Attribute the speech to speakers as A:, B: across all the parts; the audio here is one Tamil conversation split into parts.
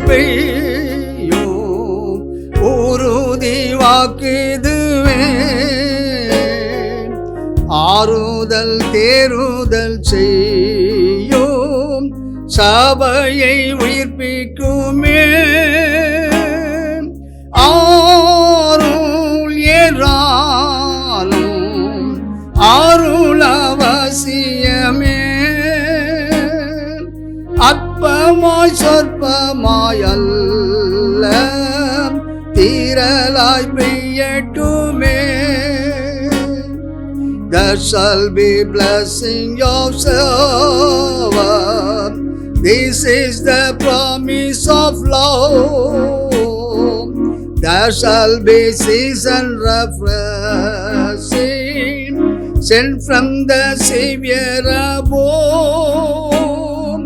A: பெய்யும் உறுதி வாக்குதுவே. ஆறுதல் தேறுதல் செய்யும் சபையை உயிர்ப்பிக்குமே. ஆருள் ஏறாலும் அருள் அவசியமே. அற்பமாய் சொற்பமாய் அல்ல தீரலாய் பெய்யட்டுமே. There shall be blessing of servant. This is the promise of love. There shall be season refreshing sent from the Savior above.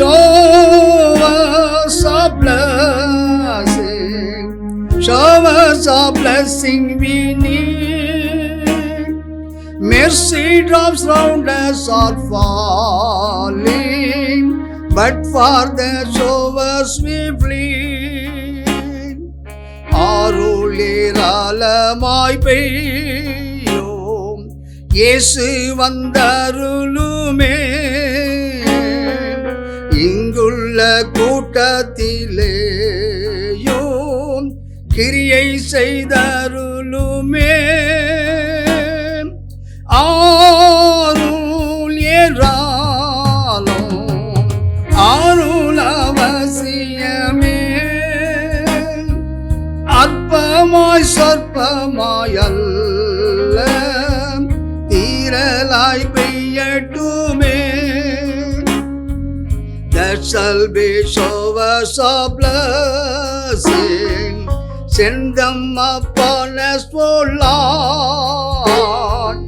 A: Showers of blessing, showers of blessing we need. Mercy drops round us are falling, but for the showers we plead. ஆருளேராளமாய் பெய்யும் இயேசு வந்தருளுமே. இங்குள்ள கூட்டத்திலேயும் கிரியை செய்தருளுமே. ஆருள் ஏறாலும் அருள் அவசியமே. அற்பமாய் சொற்பமாய் அல்ல தீரலாய் பெய்யட்டுமே. There shall be showers of blessing, send them upon us, O Lord.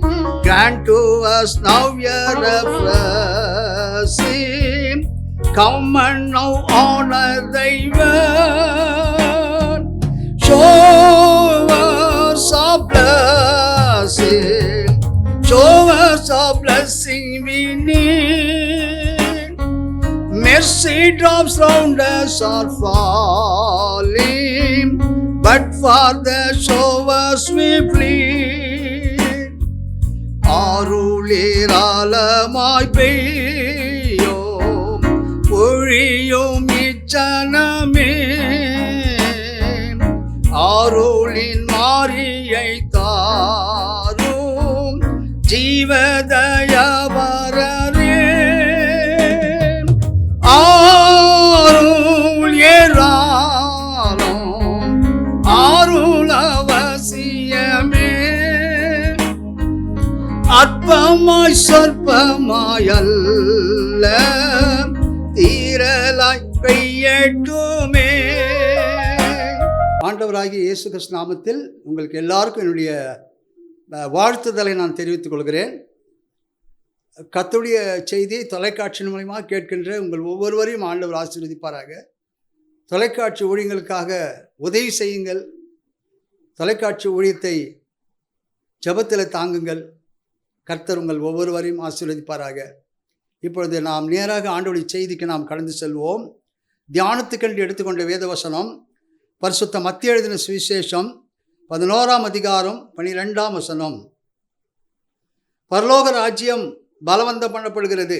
A: Grant to us now your refreshing. Come and now honor thy word. Showers of blessing, showers of blessing we need. Mercy drops round us are falling, but for the showers we plead. ஆருளேராளமாய் பெய்யும் பொழியும் இச்சனமே. ஆருளின் மாரியை தாரும் ஜீவதயவரரே. ஆருள் ஏறாலும் அருள் அவசியமே. அற்பமாய் சொற்பமாய் அல்ல தீரலாய் பெய்யட்டுமே. ஆண்டவராகிய இயேசு கிறிஸ்து நாமத்தில் உங்களுக்கு எல்லாருக்கும் என்னுடைய வாழ்த்துதலை நான் தெரிவித்துக் கொள்கிறேன். கர்த்தருடைய செய்தியை தொலைக்காட்சி மூலமாக கேட்கின்ற உங்கள் ஒவ்வொருவரையும் ஆண்டவர் ஆசீர்வதிப்பாராக. தொலைக்காட்சி ஊழியங்களுக்காக உதவி செய்யுங்கள். தொலைக்காட்சி ஊழியத்தை ஜெபத்தில் தாங்குங்கள். கர்த்தர் உங்கள் ஒவ்வொருவரையும் ஆசீர்வதிப்பாராக. இப்பொழுது நாம் நேராக ஆண்டவருடைய செய்திக்கு நாம் கடந்து செல்வோம். தியானத்துக்கென்று எடுத்துக்கொண்ட வேதவசனம் பரிசுத்த மத்திய எழுதின சுவிசேஷம் 11ஆம் அதிகாரம் 12ஆம் வசனம். பரலோக ராஜ்யம் பலவந்தம் பண்ணப்படுகிறது,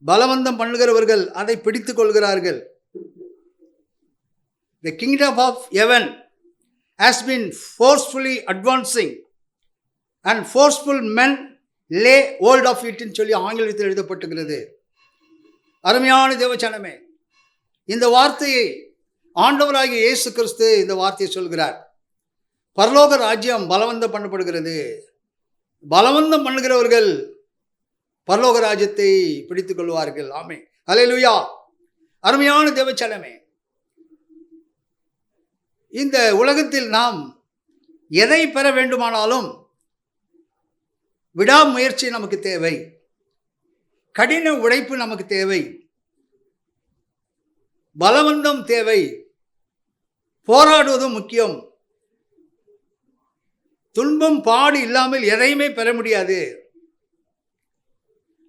A: பலவந்தம் பண்ணுகிறவர்கள் அதை பிடித்துக் கொள்கிறார்கள். The kingdom of heaven has been forcefully advancing and forceful men lay hold of it ன்னு சொல்லி ஆங்கிலத்தில் எழுதப்பட்டுகிறது. அருமையான தேவச்சனமே, இந்த வார்த்தையை ஆண்டவராகிய இயேசு கிறிஸ்து இந்த வார்த்தையை சொல்கிறார். பரலோக ராஜ்யம் பலவந்தம் பண்ணப்படுகிறது, பலவந்தம் பண்ணுகிறவர்கள் பரலோக ராஜ்யத்தை பிடித்துக் கொள்வார்கள். ஆமென், அல்லேலூயா. அருமையான தேவச்சனமே, இந்த உலகத்தில் நாம் எதை பெற வேண்டுமானாலும் விடாமுயற்சி நமக்கு தேவை, கடின உழைப்பு நமக்கு தேவை, பலவந்தம் தேவை, போராடுவதும் முக்கியம். துன்பம் பாடு இல்லாமல் எதையுமே பெற முடியாது.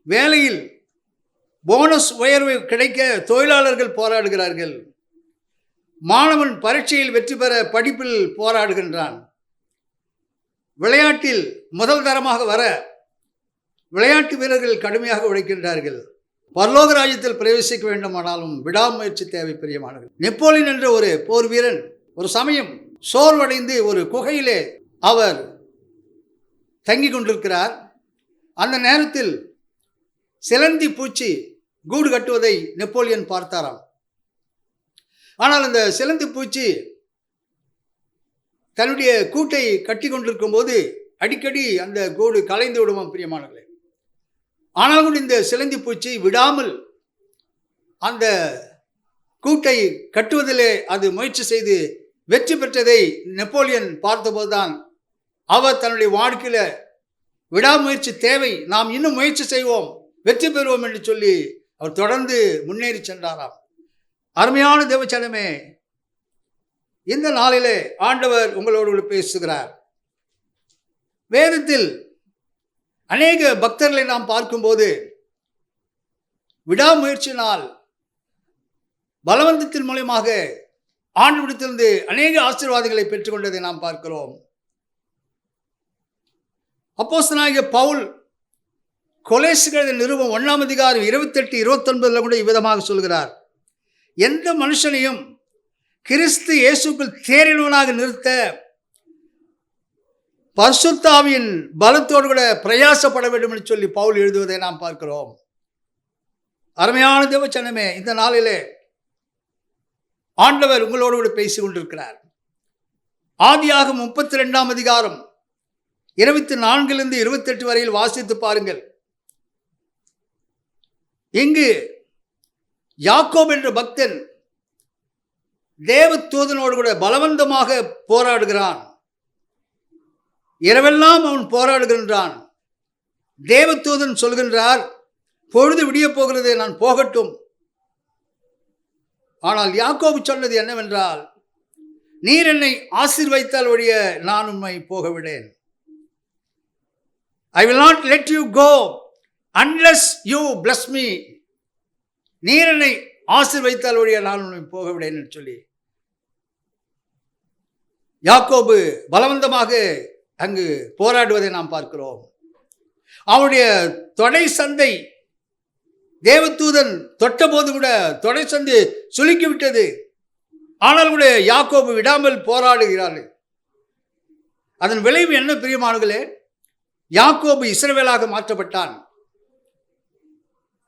A: வேலையில் போனஸ் உயர்வு கிடைக்க தொழிலாளர்கள் போராடுகிறார்கள். மாணவன் பரீட்சையில் வெற்றி பெற படிப்பில் போராடுகின்றான். விளையாட்டில் முதல் தரமாக வர விளையாட்டு வீரர்கள் கடுமையாக உழைக்கின்றார்கள். பரலோக ராஜ்யத்தில் பிரவேசிக்க வேண்டுமானாலும் விடாமுயற்சி தேவை. பிரியமானவர்கள், நெப்போலியன் என்ற ஒரு போர் வீரன் ஒரு சமயம் சோர்வடைந்து ஒரு குகையிலே அவர் தங்கி கொண்டிருக்கிறார். அந்த நேரத்தில் சிலந்தி பூச்சி கூடு கட்டுவதை நெப்போலியன் பார்த்தாராம். ஆனால் அந்த சிலந்தி பூச்சி தன்னுடைய கூட்டை கட்டி கொண்டிருக்கும் போது அடிக்கடி அந்த கூடு கலைந்து விடுவோம். பிரியமானவர்களே, ஆனால் கூட இந்த சிலந்தி பூச்சி விடாமல் அந்த கூட்டை கட்டுவதிலே அது முயற்சி செய்து வெற்றி பெற்றதை நெப்போலியன் பார்த்தபோதுதான் அவர் தன்னுடைய வாழ்க்கையில் விடாமுயற்சி தேவை, நாம் இன்னும் முயற்சி செய்வோம், வெற்றி பெறுவோம் என்று சொல்லி அவர் தொடர்ந்து முன்னேறி சென்றாராம். அருமையான தேவச்சனமே, இந்த நாளிலே ஆண்டவர் உங்களோடு பேசுகிறார். வேதத்தில் அநேக பக்தர்களை நாம் பார்க்கும்போது விடாமுயற்சியினால் பலவந்தத்தின் மூலமாக ஆண்டவரிடத்திலிருந்து அநேக ஆசீர்வாதங்களை பெற்றுக்கொண்டதை நாம் பார்க்கிறோம். அப்போஸ்தலனாகிய பவுல் கொலோசியர் நிருபம் 1 அதிகாரம் 28, 29 கூட இவ்விதமாக சொல்கிறார்: எந்த மனுஷனையும் கிறிஸ்து இயேசுக்குள் தேறினவனாக நிறுத்த பரிசுத்த ஆவியின் பலத்தோடு கூட பிரயாசப்பட வேண்டும் என்று சொல்லி பவுல் எழுதுவதை நாம் பார்க்கிறோம். அருமையான தேவச்சனமே, இந்த நாளிலே ஆண்டவர் உங்களோடு கூட பேசிக் கொண்டிருக்கிறார். ஆதியாகமம் 32 அதிகாரம் 24 28 வரையில் வாசித்து பாருங்கள். இங்கு யாக்கோபு என்ற பக்தன் தேவதூதனோடு கூட பலவந்தமாக போராடுகிறான். இரவெல்லாம் அவன் போராடுகின்றான். தேவதூதன் சொல்கின்றார், பொழுது விடிய போகிறது, நான் போகட்டும். ஆனால் யாக்கோபு சொன்னது என்னவென்றால், நீர் என்னை ஆசீர்வதித்தால் ஒழிய நான் உம்மை போக விடேன். I will not let you go unless you bless me. நீர் என்னை ஆசீர்வதித்தால் ஒழிய நான் உம்மை போக விடேன் என்று சொல்லி யாக்கோபு பலவந்தமாக அங்கு போராடுவதை நாம் பார்க்கிறோம். அவனுடைய தொடை சந்தை தேவதூதன் தொட்ட போது கூட தொடை சந்தை சுலுக்கிவிட்டது. ஆனால் கூட யாக்கோபு விடாமல் போராடுகிறார்கள். அதன் விளைவு என்ன பிரியமானவர்களே? யாக்கோபு இஸ்ரவேலாக மாற்றப்பட்டான்,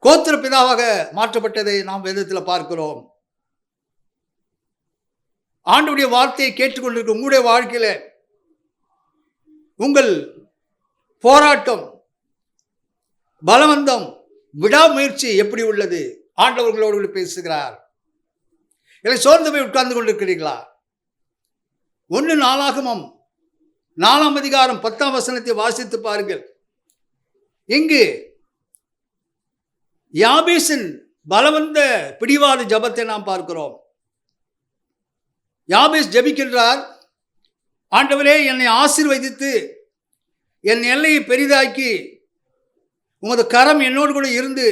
A: கோத்திர பிதாவாக மாற்றப்பட்டதை நாம் வேதத்தில் பார்க்கிறோம். ஆண்டவருடைய வார்த்தையை கேட்டுக்கொண்டிருக்க உங்களுடைய வாழ்க்கையில் உங்கள் போராட்டம், பலவந்தம், விடாமுயற்சி எப்படி உள்ளது? ஆண்டவர்களோடு பேசுகிறார். இல்லை சோர்ந்து போய் உட்கார்ந்து கொண்டிருக்கிறீர்களா? 1 நாளாகமம் 4 அதிகாரம் 10 வசனத்தை வாசித்து பாருங்கள். இங்கு யாபேசின் பலவந்த பிடிவாத ஜபத்தை நாம் பார்க்கிறோம். யாபேஸ் ஜபிக்கின்றார், ஆண்டவரே என்னை ஆசீர்வதித்து என் எல்லையை பெரிதாக்கி உமது கரம் என்னோடு கூட இருந்து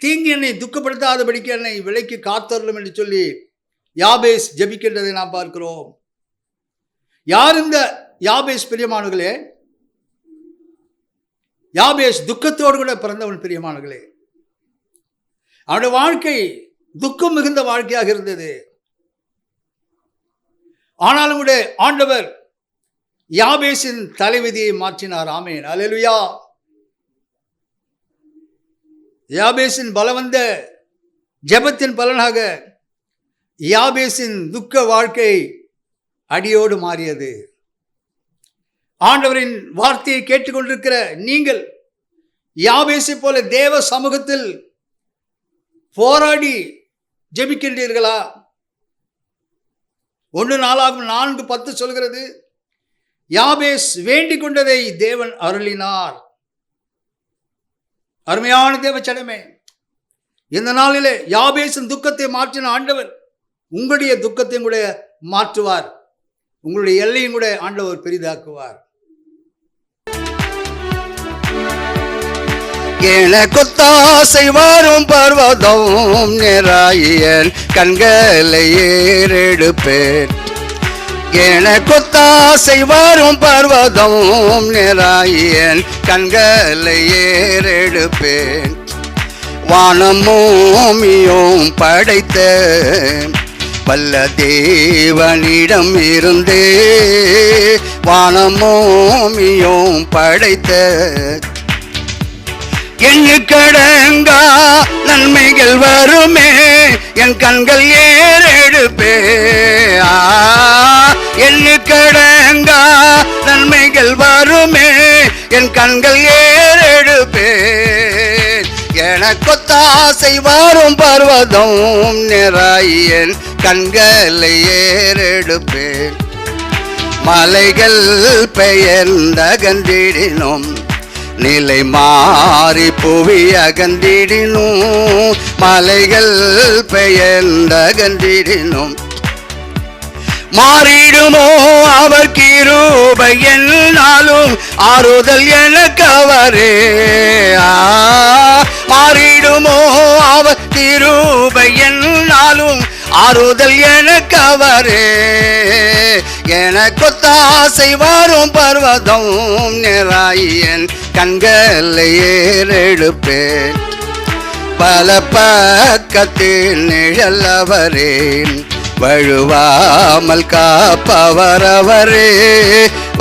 A: தீங்கு என்னை துக்கப்படுத்தாதபடிக்கு என்னை விலைக்கு காத்தருளும் என்று சொல்லி யாபேஸ் ஜபிக்கின்றதை நாம் பார்க்கிறோம். யார் இந்த யாபேஸ் பிரியமானவர்களே? யாபேஸ் துக்கத்தோடு கூட பிறந்தவன் பிரியமானவர்களே. அவனுடைய வாழ்க்கை துக்கம் மிகுந்த வாழ்க்கையாக இருந்தது. ஆனாலும் கூட ஆண்டவர் யாபேசின் தலைவிதியை மாற்றினார். ஆமென், அல்லேலூயா. யாபேசின் பலவந்த ஜெபத்தின் பலனாக யாபேசின் துக்க வாழ்க்கை அடியோடு மாறியது. ஆண்டவரின் வார்த்தையை கேட்டுக்கொண்டிருக்கிற நீங்கள் யாபேசை போல தேவ சமூகத்தில் போராடி ஜெபிக்கின்றீர்களா? 1 நாளாகமம் 4:10 சொல்கிறது, யாபேஸ் வேண்டிக் கொண்டதை தேவன் அருளினார். அருமையான தேவச்சனமே, இந்த நாளிலே யாபேசின் துக்கத்தை மாற்றின ஆண்டவர் உங்களுடைய துக்கத்தையும் கூட மாற்றுவார். உங்களுடைய எல்லையும் கூட ஆண்டவர் பெரிதாக்குவார்.
B: எனக்குத்தாசை வரும் பர்வதம் நிறையன் கண்களை ஏறெடு ஏறெடுப்பேன். எனக்கொத்தாசை வரும் பர்வதம் நேராயன் கண்களை ஏறெடுப்பேன். வானம் பூமியும் படைத்த வல்ல தேவனிடம் இருந்தே வானம் பூமியும் படைத்த எண்ணுக்கடங்கா நன்மைகள் வருமே என் கண்கள் ஏறெடுப்பே. எண்ணுக்கடங்கா நன்மைகள் வருமே என் கண்கள் ஏறெடுப்பே. எனக்கொத்தாசை வரும் பர்வதம் நிறையன் கண்களை ஏறெடுப்பேன். மலைகள் பெயர்ந்தகன்றிடினும் நிலை மாறி புவி அகன்றிடினும் மலைகள் பெயர்ந்தகன்றிடினும் மாறிடுமோ அவர் கிருபை என்னாலும் ஆறுதல் எனக்கு அவரே. மாறிடுமோ அவர் கிருபை என்னாலும் ஆறுதல் எனக்கு அவரே. எனக்கொத்தாசை வரும் பர்வதம் நிறையன் கண்களை ஏறெடுப்பேன். பல பக்கத்தில் நிழல் அவரே வழுவாமல் காப்பவர் அவரே.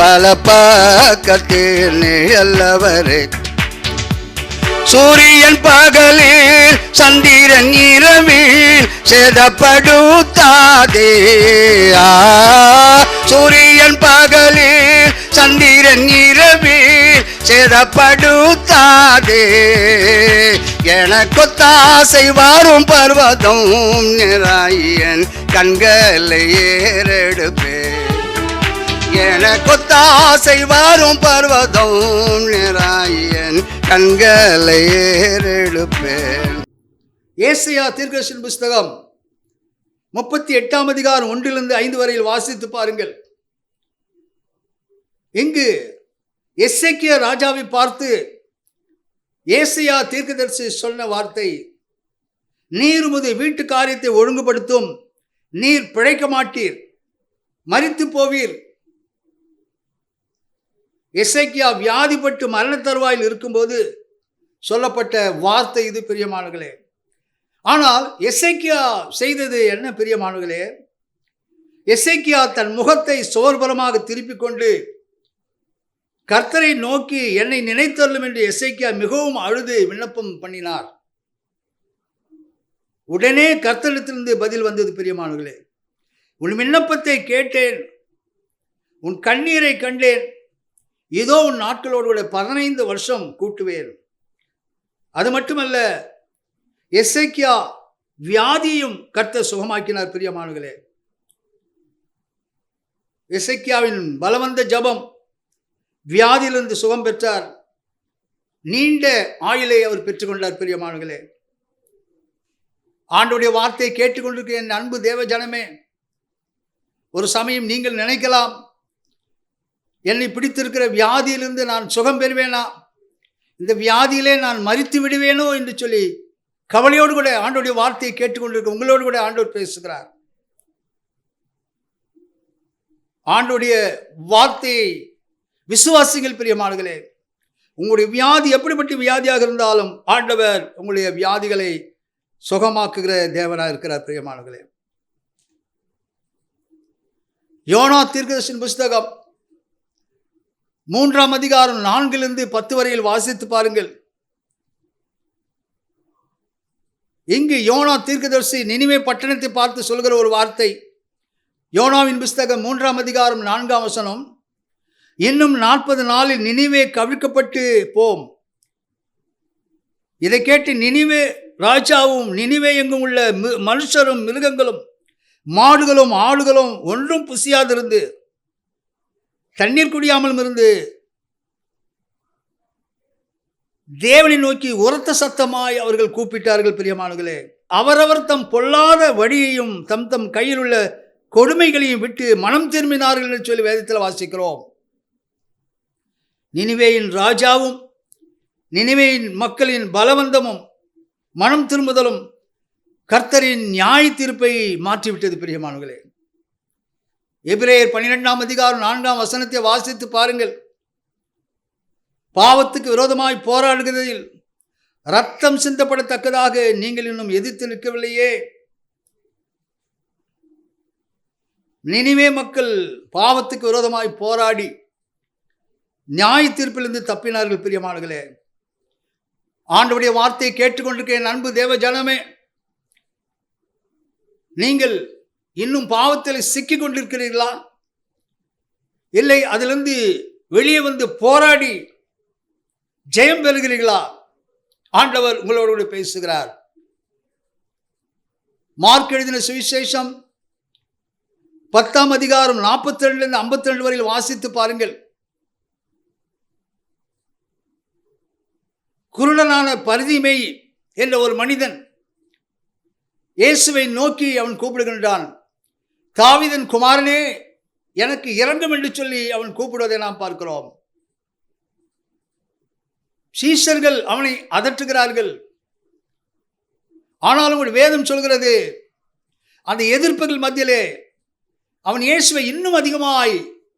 B: பல பக்கத்தில் நிழல் அவரே. சூரியன் பகலில் சந்திரன் இரவில் சேதப்படுத்தாதே. சூரியன் பகலில் சந்திரன் இரவில் சேதப்படுத்தாதே. எனக்கொத்தாசை வரும் பர்வதம் நிறையன் கண்களை ஏறெடுப்பேன். எனக்கொத்தாசை வரும் பர்வதம் நிறையன் கண்களை ஏறெடுப்பேன்.
A: ஏசாயா தீர்க்கதரிசன புஸ்தகம் 38 அதிகாரம் 1-5 வரையில் வாசித்து பாருங்கள். இங்கு எசேக்கியா ராஜாவை பார்த்து ஏசாயா தீர்க்கதரிசி சொன்ன வார்த்தை, நீர் உமது வீட்டு காரியத்தை ஒழுங்குபடுத்தும், நீர் பிழைக்க மாட்டீர், மரித்து போவீர். எசேக்கியா வியாதிப்பட்டு மரண தருவாயில் இருக்கும்போது சொல்லப்பட்ட வார்த்தை இது பிரியமானவர்களே. ஆனால் எசேக்கியா செய்தது என்ன பிரியமானவர்களே? எசேக்கியா தன் முகத்தை சோர்பரமாக திருப்பிக் கொண்டு கர்த்தரை நோக்கி என்னை நினைத்தருளும் என்று எசேக்கியா மிகவும் அழுது விண்ணப்பம் பண்ணினார். உடனே கர்த்தரிடத்திலிருந்து பதில் வந்தது பிரியமானவர்களே. உன் விண்ணப்பத்தை கேட்டேன், உன் கண்ணீரை கண்டேன், இதோ உன் நாட்களோடு கூட 15 வருஷம் கூட்டுவேன். அது மட்டுமல்ல, எசேக்கியா வியாதியும் கர்த்தர் சுகமாக்கினார் பிரியமானவர்களே. எசேக்கியாவின் பலவந்த ஜபம் வியாதியிலிருந்து சுகம் பெற்றார். நீண்ட ஆயுளை அவர் பெற்றுக்கொண்டார் பிரியமானவர்களே. ஆண்டவருடைய வார்த்தையை கேட்டுக்கொண்டிருக்கிற என் அன்பு தேவ ஜனமே, ஒரு சமயம் நீங்கள் நினைக்கலாம், என்னை பிடித்திருக்கிற வியாதியிலிருந்து நான் சுகம் பெறுவேனா, இந்த வியாதியிலே நான் மரித்து விடுவேனோ என்று சொல்லி கவலையோடு கூட ஆண்டவருடைய வார்த்தையை கேட்டுக்கொண்டிருக்க உங்களோடு கூட ஆண்டவர் பேசுகிறார். ஆண்டவருடைய வார்த்தையை விசுவாசிகள் பிரியமானவர்களே. உங்களுடைய வியாதி எப்படிப்பட்ட வியாதியாக இருந்தாலும் ஆண்டவர் உங்களுடைய வியாதிகளை சுகமாக்குகிற தேவனாக இருக்கிறார் பிரியமானவர்களே. யோனா தீர்க்கதரிசன புஸ்தகம் 3 அதிகாரம் 4-10 வரையில் வாசித்து பாருங்கள். இங்கு யோனா தீர்க்கதரிசி நினிவே பட்டணத்தை பார்த்து சொல்கிற ஒரு வார்த்தை. யோனாவின் புஸ்தகம் 3 அதிகாரம் 4 வசனம், இன்னும் 40 நாளில் நினிவே கவிழ்க்கப்பட்டு போம். இதை கேட்டு நினிவே ராஜாவும் நினிவே எங்கும் உள்ள மனுஷரும் மிருகங்களும் மாடுகளும் ஆடுகளும் ஒன்றும் புசியாதிருந்து தண்ணீர் குடியாமலும் இருந்து தேவனை நோக்கி உரத்த சத்தமாய் அவர்கள் கூப்பிட்டார்கள் பிரியமானவர்களே. அவரவர் தம் பொல்லாத வழியையும் தம் தம் கையில் உள்ள கொடுமைகளையும் விட்டு மனம் திரும்பினார்கள் என்று சொல்லி வேதத்தில் வாசிக்கிறோம். நினிவேயின் ராஜாவும் நினிவேயின் மக்களின் பலவந்தமும் மனம் திரும்புதலும் கர்த்தரின் நியாய தீர்ப்பை மாற்றிவிட்டது பிரியமானவர்களே. எபிரேயர் 12ஆம் அதிகாரம் 4ஆம் வசனத்தை வாசித்து பாருங்கள். பாவத்துக்கு விரோதமாய் போராடுகிறதில் ரத்தம் சிந்தப்படத்தக்கதாக நீங்கள் இன்னும் எதிர்த்து நிற்கவில்லையே. நினிவே மக்கள் பாவத்துக்கு விரோதமாய் போராடி நியாய தீர்ப்பிலிருந்து தப்பினார்கள். பிரியமானங்களே, ஆண்டவருடைய வார்த்தையை கேட்டுக்கொண்டிருக்கிற அன்பு தேவ ஜனமே, நீங்கள் இன்னும் பாவத்தில் சிக்கிக் கொண்டிருக்கிறீர்களா? இல்லை அதிலிருந்து வெளியே வந்து போராடி ஜெயம் பெறுகிறீர்களா? ஆண்டவர் உங்களோடு பேசுகிறார். மார்க் எழுதின சுவிசேஷம் 10ஆம் அதிகாரம் 42 52 வரையில் வாசித்து பாருங்கள். குருடனான பரிதிமை என்ற ஒரு மனிதன் இயேசுவை நோக்கி அவன் கூப்பிடுகின்றான். தாவீதின் குமாரனே, எனக்கு இரங்கும் என்று சொல்லி அவன் கூப்பிடுவதை நாம் பார்க்கிறோம். சீஷர்கள் அவனை அதட்டுகிறார்கள். ஆனாலும் ஒரு வேதம் சொல்கிறது, அந்த எதிர்ப்புகள் மத்தியிலே அவன் இயேசுவை இன்னும் அதிகமாய்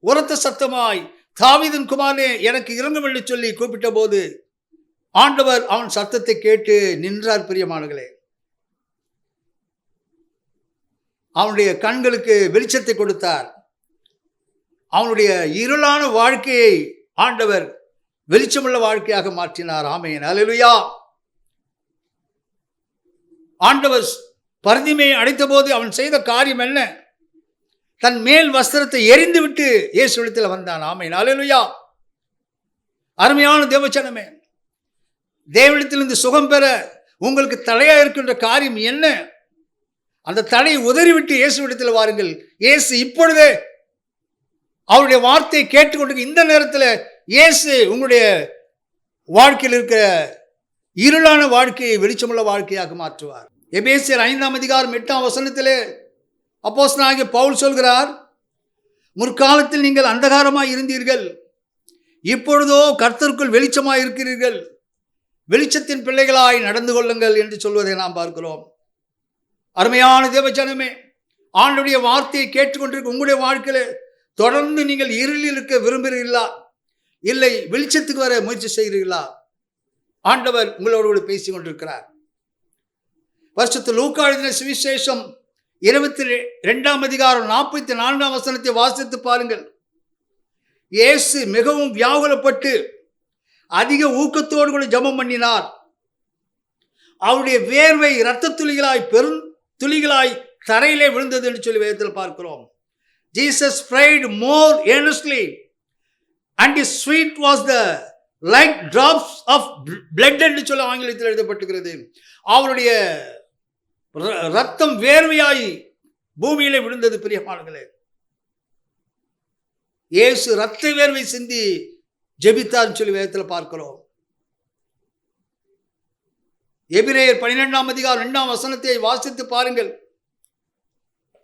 A: உரத்த சத்தமாய், தாவீதின் குமாரனே எனக்கு இரங்கும் என்று சொல்லி கூப்பிட்ட போது ஆண்டவர் அவன் சத்தத்தை கேட்டு நின்றார். பிரியமானங்களே, அவனுடைய கண்களுக்கு வெளிச்சத்தை கொடுத்தார். அவனுடைய இருளான வாழ்க்கையை ஆண்டவர் வெளிச்சமுள்ள வாழ்க்கையாக மாற்றினார். ஆமென், அல்லேலூயா. ஆண்டவர் பரிதிமையை அடைத்த போது அவன் செய்த காரியம் என்ன? தன் மேல் வஸ்திரத்தை எரிந்து விட்டு இயேசுவிடத்தில் வந்தான். ஆமென், அல்லேலூயா. அருமையான தேவச்சனமே, தேவனிடத்திலிருந்து சுகம் பெற உங்களுக்கு தடையாக இருக்கின்ற காரியம் என்ன? அந்த தடையை உதறிவிட்டு இயேசுவிடத்தில் வாருங்கள். இயேசு இப்பொழுதே அவருடைய வார்த்தையை கேட்டுக்கொண்டு இந்த நேரத்தில் இயேசு உங்களுடைய வாழ்க்கையில் இருக்கிற இருளான வாழ்க்கையை வெளிச்சமுள்ள வாழ்க்கையாக மாற்றுவார். எபேசியர் 5ஆம் அதிகாரம் 8ஆம் வசனத்திலே அப்போஸ்தலனாகிய பவுல் சொல்கிறார், முற்காலத்தில் நீங்கள் அந்தகாரமாய் இருந்தீர்கள், இப்பொழுதோ கர்த்தருக்குள் வெளிச்சமாய் இருக்கிறீர்கள், வெளிச்சத்தின் பிள்ளைகளாய் நடந்து கொள்ளுங்கள் என்று சொல்வதை நாம் பார்க்கிறோம். அருமையான தேவஜனமே, ஆண்டவருடைய வார்த்தையை கேட்டுக்கொண்டிருக்க உங்களுடைய வாழ்க்கையில் தொடர்ந்து நீங்கள் இருளில் இருக்க விரும்புகிறீர்களா? இல்லை வெளிச்சத்துக்கு வர முயற்சி செய்கிறீர்களா? ஆண்டவர் உங்களோடு பேசிக் கொண்டிருக்கிறார். பரிசுத்த லூக்கா எழுதின சுவிசேஷம் 22ஆம் அதிகாரம் 44ஆம் வசனத்தை வாசித்து பாருங்கள். இயேசு மிகவும் வியாகுலப்பட்டு அதிக ஊக்கத்தோடு கூட ஜெபம் பண்ணினார். அவருடைய வேர்வை இரத்த துளிகளாய் பெரும் துளிகளாய் தரையிலே விழுந்தது என்று சொல்லி வேதத்தில் பார்க்கிறோம். Jesus prayed more earnestly and his sweat was the like drops of blood என்று சொல்லி ஆங்கிலத்தில் எழுதப்பட்டிருக்கிறது. அவருடைய ரத்தம் வேர்வையாய் பூமியிலே விழுந்தது. பிரியமானங்களே, இயேசு ரத்த வேர்வை சிந்தி ஜெபித்தார் சொல்லி வேதத்தில் பார்க்கிறோம். எபிரேயர் 12ஆம் அதிகாரம் 2ஆம் வசனத்தை வாசித்து பாருங்கள்.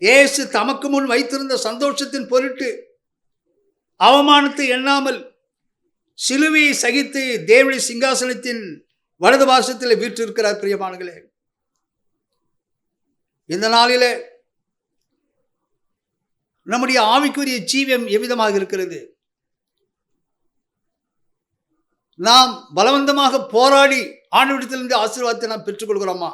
A: இயேசு தமக்கு முன் வைத்திருந்த சந்தோஷத்தின் பொருட்டு அவமானத்தை எண்ணாமல் சிலுவையை சகித்து தேவனுடைய சிங்காசனத்தின் வலது பாசத்தில் வீற்றிருக்கிறார். பிரியமானங்களே, இந்த நாளிலே நம்முடைய ஆவிக்குரிய ஜீவியம் எவ்விதமாக இருக்கிறது? நாம் பலவந்தமாக போராடி ஆண்டவரிடத்திலிருந்து ஆசீர்வாதத்தை நாம் பெற்றுக்கொள்கிறோமா?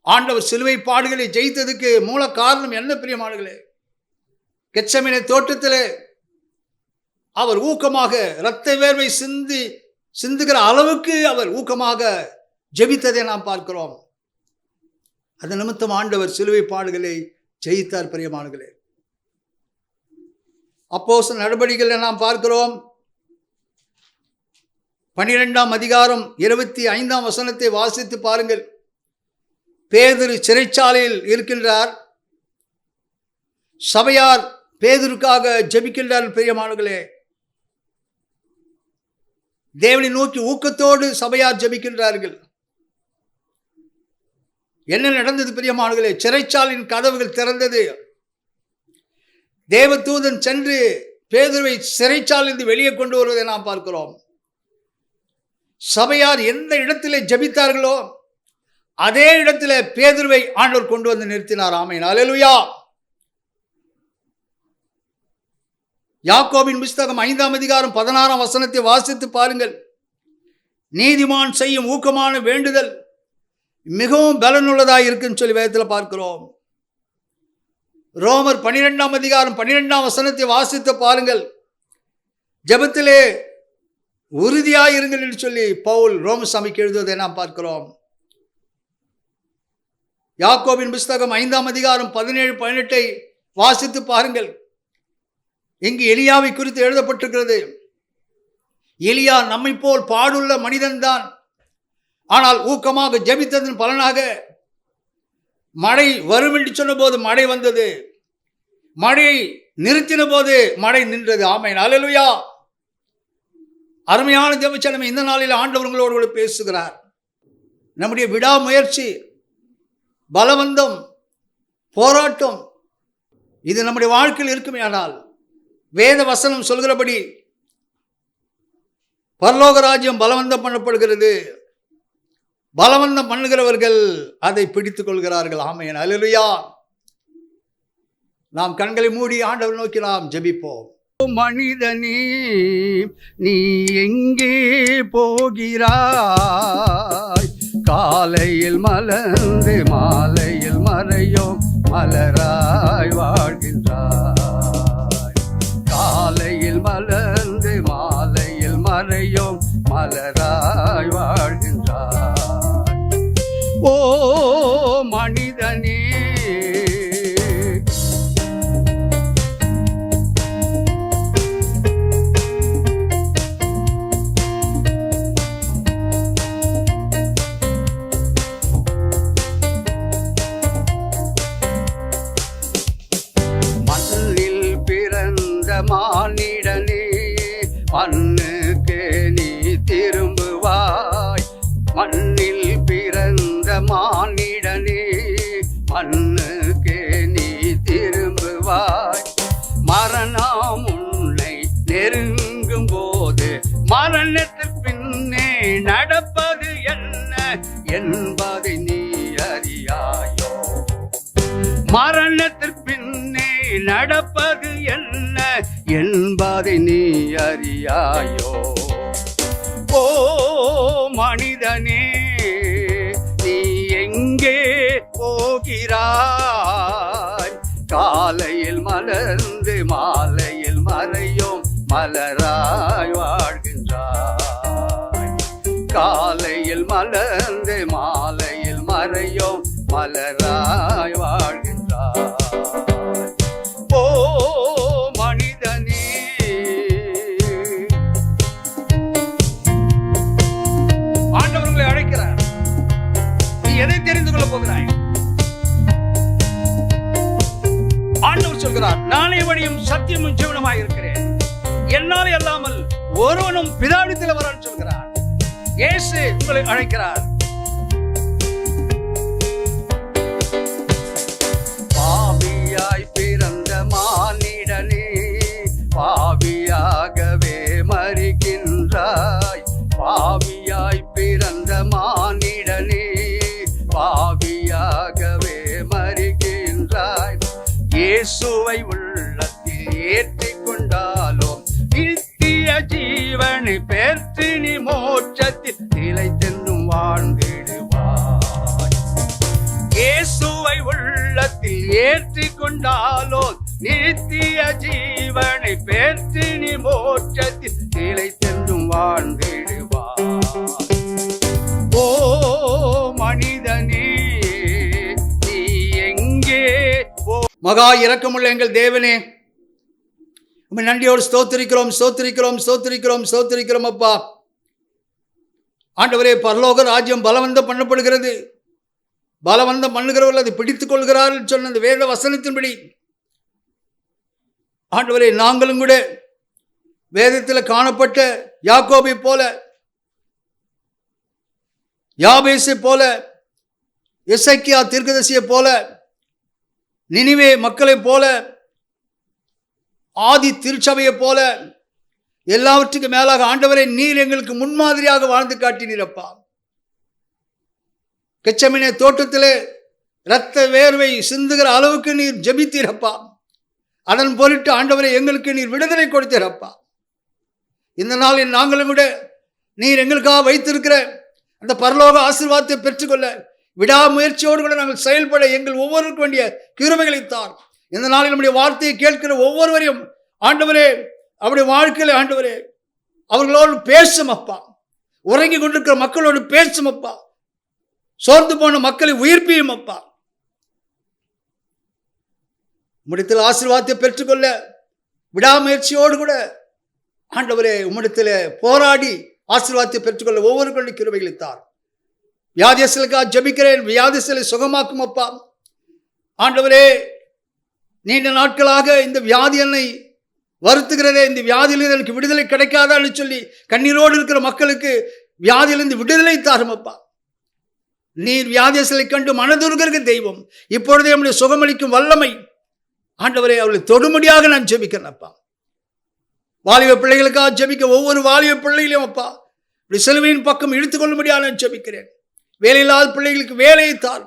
A: ஆண்டவர் சிலுவை பாடுகளை ஜெயித்ததுக்கு மூல காரணம் என்ன? பிரியமானங்களே, கெத்செமனே தோட்டத்திலே அவர் ஊக்கமாக இரத்த வேர்வை சிந்துகிற அளவுக்கு அவர் ஊக்கமாக ஜெபித்ததை நாம் பார்க்கிறோம். அது நிமித்தம் ஆண்டவர் சிலுவை பாடுகளை ஜெயித்தார். பிரியமானங்களே, அப்போஸ்தலர் நடபடிகளை நாம் பார்க்கிறோம். 12ஆம் அதிகாரம் 25ஆம் வசனத்தை வாசித்து பாருங்கள். பேதுரு சிறைச்சாலையில் இருக்கின்றார். சபையார் பேதுருக்காக ஜெபிக்கின்றார்கள். பிரியமானங்களே, தேவனை நோக்கி ஊக்கத்தோடு சபையார் ஜெபிக்கின்றார்கள். என்ன நடந்தது? பிரியமானங்களே, சிறைச்சாலையின் கதவுகள் திறந்தது. தேவதூதன் சென்று பேதுருவை சிறைச்சாலையிலிருந்து வெளியே கொண்டு வருவதை நாம் பார்க்கிறோம். சபையார் எந்த இடத்திலே ஜெபித்தார்களோ அதே இடத்துல பேதுருவை ஆண்டவர் கொண்டு வந்து நிறுத்தினார். ஆமென், அல்லேலூயா. யாக்கோபின் புஸ்தகம் 5ஆம் அதிகாரம் 16ஆம் வசனத்தை வாசித்து பாருங்கள். நீதிமான் செய்யும் ஊக்கமான வேண்டுதல் மிகவும் பலனுள்ளதாக இருக்குன்னு சொல்லி வேதத்தில் பார்க்கிறோம். ரோமர் 12ஆம் அதிகாரம் 12ஆம் வசனத்தை வாசித்து பாருங்கள். ஜெபத்திலே உறுதியாயிருங்கள் என்று சொல்லி பவுல் ரோமசாமிக்கு எழுதுவதை நாம் பார்க்கிறோம். யாக்கோபின் புஸ்தகம் 5ஆம் அதிகாரம் 17-18 வாசித்து பாருங்கள். இங்கு எலியாவை குறித்து எழுதப்பட்டிருக்கிறது. எலியா நம்மை போல் பாடுள்ள மனிதன்தான். ஆனால் ஊக்கமாக ஜெபித்ததன் பலனாக மழை வரும் என்று சொன்ன போது மழை வந்தது, மழையை நிறுத்தின போது மழை நின்றது. ஆமென், அல்லேலூயா. அருமையான ஜெபச்சனம் இந்த நாளில் ஆண்டவர் உங்களோடு பேசுகிறார். நம்முடைய விடாமுயற்சி, பலவந்தம், போராட்டம் இது நம்முடைய வாழ்க்கையில் இருக்குமே. ஆனால் வேத வசனம் சொல்கிறபடி பரலோக ராஜ்யம் பலவந்தம் பண்ணப்படுகிறது. பலவந்தம் பண்ணுகிறவர்கள் அதை பிடித்துக் கொள்கிறார்கள். ஆமென், அல்லேலூயா. நாம் கண்களை மூடி ஆண்டவர் நோக்கி நாம் ஜெபிப்போம். மனிதனே, நீ எங்கே போகிறாய்? காலையில் மலர்ந்து மாலையில் மறையும் மலராய் வாழ்கின்றாய். காலையில் மலர்ந்து மாலையில் மறையும் மலராய் வாழ்கின்றாய். ஓ மனிதனே, மண்ணில் பிறந்த மானிடனே, மண்ணுக்கு நீ திரும்புவாய். மண்ணில் பிறந்த மானிடனே, மண்ணுக்கு நீ திரும்புவாய். மரணம் உன்னை நெருங்கும் போது மரணத்திற்கு பின்னே நடப்பது என்ன என்பதை நீ அறியாயோ? மரணத்திற்கு பின்னே நடப்பது என்ன என்பதை நீ அறியாயோ? ஓ மனிதனே, நீ எங்கே போகிறாய்? காலையில் மலர்ந்து மாலையில் மறையும் மலராய் வாழ்கின்றாய். காலையில் மலர்ந்து மாலையில் மறையும் மலராய் வாழ்கின்றாய். ஓ மனிதனே, ஆண்டவர் உங்களை அழைக்கிறார். நீ எதை தெரிந்து கொள்ள போகிறாய்? ஆண்டவர் சொல்கிறார், நானே வழியும் சத்தியமும் ஜீவனுமாய் இருக்கிறேன், என்னாலே அல்லாமல் ஒருவனும் பிதாவிடத்தில் வரான்னு சொல்கிறார். இயேசு உங்களை அழைக்கிறார். பாவியாய் பிறந்த மானிடனே, பாவியாகவே மரிக்கின்றாய். பாவியாய் பிறந்த மானிடனே, பாவியாகவே மரிக்கின்றாய். இயேசுவை உள்ளத்தில் ஏற்றிக் கொண்டாலோ நித்திய ஜீவனை பெற்று நீ மோட்சத்தில் நிலைத்தென்னும் வாழ்ந்திடுவாய். இயேசுவை உள்ளத்தில் ஏற்றிக் கொண்டாலோ நித்திய ஜீவனை பெற்று நீ மோட்சத்தில் நிலைத்தென்றும் வாழ்ந்திடுவாய். ஓ மனிதனே, நீ எங்கே போ? மகா இரக்கமுள்ள எங்கள் தேவனே, உம்மை நன்றியோடு ஸ்தோத்திரிக்கிறோம், ஸ்தோத்திரிக்கிறோம், ஸ்தோத்திரிக்கிறோம், ஸ்தோத்திரிக்கிறோம். அப்பா ஆண்டவரே, பரலோக ராஜ்யம் பலவந்தம் பண்ணப்படுகிறது. பலவந்தம் பண்ணுகிறவர்கள் அதை பிடித்துக் கொள்கிறார்கள் சொன்ன அந்த வேத வசனத்தின்படி ஆண்டவரே, நாங்களும் கூட வேதத்தில் காணப்பட்ட யாக்கோபை போல, யாபேசை போல, எசேக்கியா தீர்க்கதரிசியை போல, நினிவே மக்களை போல, ஆதி திருச்சபையை போல, எல்லாவற்றுக்கும் மேலாக ஆண்டவரை நீர் எங்களுக்கு முன்மாதிரியாக வாழ்ந்து காட்டினீரப்பா. கெச்சமனே தோட்டத்திலே இரத்த வேர்வை சிந்துகிற அளவுக்கு நீர் ஜெபித்தீரப்பா. அதன் பொருட்டு ஆண்டவரே எங்களுக்கு நீர் விடுதலை கொடுத்தீரப்பா. இந்த நாளில் நாங்களும் கூட நீர் எங்களுக்காக வைத்திருக்கிற அந்த பரலோக ஆசீர்வாதத்தை பெற்றுக்கொள்ள விடாமுயற்சியோடு கூட நாங்கள் செயல்பட எங்கள் ஒவ்வொருக்கும் வேண்டிய கிருபைகளை தார். இந்த நாளில் நம்முடைய வார்த்தையை கேட்கிற ஒவ்வொருவரையும் ஆண்டவரே அவருடைய வாழ்க்கையில் ஆண்டவரே அவர்களோடு பேசும் அப்பா. உறங்கி கொண்டிருக்கிற மக்களோடு பேசும் அப்பா. சோர்ந்து போன மக்களை உயிர்ப்பியும் அப்பா. உம்மிடத்தில் ஆசீர்வாதத்தை பெற்றுக்கொள்ள விடாமுயற்சியோடு கூட ஆண்டவரே உம்மிடத்தில் போராடி ஆசீர்வாதத்தை பெற்றுக்கொள்ள ஒவ்வொருவருடைய கிருபைகளை தார். வியாதியஸ்தலுக்காக ஜெபிக்கிறேன். வியாதியஸ்தலை சுகமாக்கும் அப்பா. ஆண்டவரே நீண்ட நாட்களாக இந்த வியாதி என்னை வருத்துகிறதே, இந்த வியாதியிலிருந்து எனக்கு விடுதலை கிடைக்காதான்னு சொல்லி கண்ணீரோடு இருக்கிற மக்களுக்கு வியாதியிலிருந்து விடுதலை தாரும் அப்பா. நீர் வியாதியஸ்தலை கண்டு மனதுருகிற தெய்வம். இப்பொழுதே நம்முடைய சுகமளிக்கும் வல்லமை ஆண்டவரே அவர்களை தொடுமுடியாக நான் ஜெபிக்கிறேன் அப்பா. வாலிப பிள்ளைகளுக்காக ஜெபிக்க ஒவ்வொரு வாலிப பிள்ளைகளையும் அப்பா சிலுவையின் பக்கம் இழுத்துக்கொள்ளும்படியாக நான் ஜெபிக்கிறேன். வேலையில்லாத பிள்ளைகளுக்கு வேலையை தார்.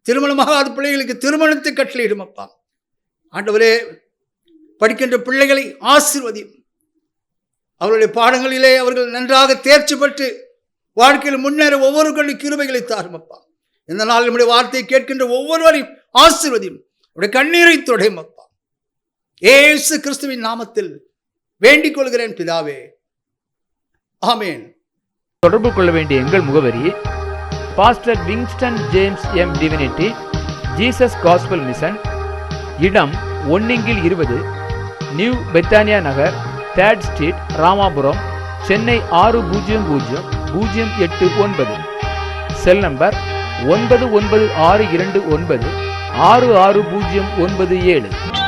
A: திருமணமாகாத பிள்ளைகளுக்கு திருமணத்தை கட்டளையிடும் அப்பா. ஆண்டவரே படிக்கின்ற பிள்ளைகளை ஆசீர்வதியும். அவருடைய பாடங்களிலே அவர்கள் நன்றாக தேர்ச்சி பெற்று வாழ்க்கையில் முன்னேற ஒவ்வொருவருடைய கிருபைகளை தாரும் அப்பா. இந்த நாள் நம்முடைய வார்த்தையை கேட்கின்ற ஒவ்வொருவரையும் ஆசீர்வதியும். அவருடைய கண்ணீரை தொடையும் அப்பா. இயேசு கிறிஸ்துவின் நாமத்தில் வேண்டிக் கொள்கிறேன் பிதாவே, ஆமேன்.
C: தொடர்பு கொள்ள வேண்டிய எங்கள் முகவரி: pastor Wingston James M divinity, Jesus gospel mission, இடம் 1/20, new Bethania Nagar, 3rd street, Ramapuram, Chennai 600089. Cell number 996229666097.